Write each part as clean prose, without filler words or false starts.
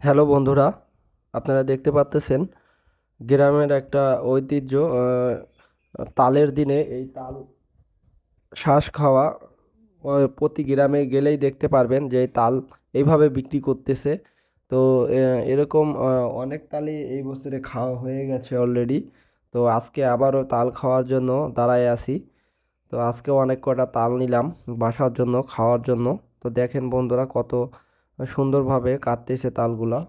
Hello বন্ধুরা, আপনারা দেখতে পাচ্তেছেন গ্রামের একটা ঐতিহ্য। তালের দিনে এই তাল শাঁস খাওয়া প্রতি গ্রামে গেলেই দেখতে পারবেন যে এই তাল এইভাবে বিক্রি করতেছে। তো এরকম অনেক তালই এই বছরে খাওয়া হয়ে গেছে অলরেডি। তো আজকে আবারও তাল খাওয়ার জন্য দাঁড়ায় আছি। তো আজকেও অনেক কটা তাল নিলাম বাসার জন্য, খাওয়ার জন্য। তো দেখেন বন্ধুরা কত সুন্দরভাবে কাটতেছে তালগুলা।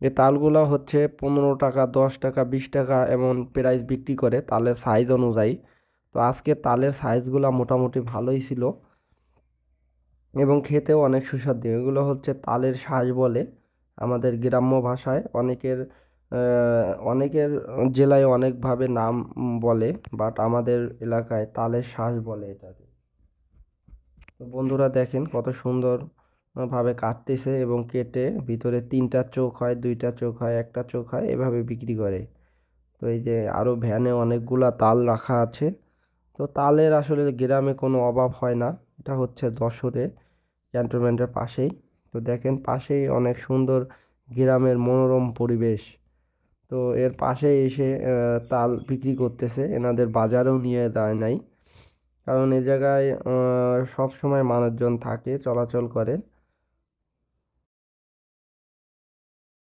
এই তালগুলা হচ্ছে 15 টাকা, 10 টাকা, 20 টাকা এমন প্রাইস বিক্রি করে তালের সাইজ অনুযায়ী। তো আজকে তালের সাইজগুলা মোটামুটি ভালোই ছিল এবং খেতেও অনেক সুস্বাদু। এগুলো হচ্ছে তালের শাঁস বলে আমাদের গ্রাম্য ভাষায়। অনেকের জেলায় অনেকভাবে নাম বলে, বাট আমাদের এলাকায় তালের শাঁস বলে এটাকে। তো বন্ধুরা দেখেন কত সুন্দর ভাবে কাটতেছে এবং কেটে ভিতরে 3টা চোখ হয়, 2টা চোখ হয়, একটা চোখ হয়, এভাবে বিক্রি করে। তো এই যে আরো ভ্যানে অনেকগুলা তাল রাখা আছে। তো তালের আসলে গ্রামে কোনো অভাব হয় না। এটা হচ্ছে যশোরে ক্যান্টনমেন্টের পাশেই। তো দেখেন পাশেই অনেক সুন্দর গ্রামের মনোরম পরিবেশ। তো এর পাশে এসে তাল বিক্রি করতেছে, এনাদের বাজারেও নিয়ে যায় নাই, কারণ এ জায়গায় সব সময় মানুষজন থাকে, চলাচল করে।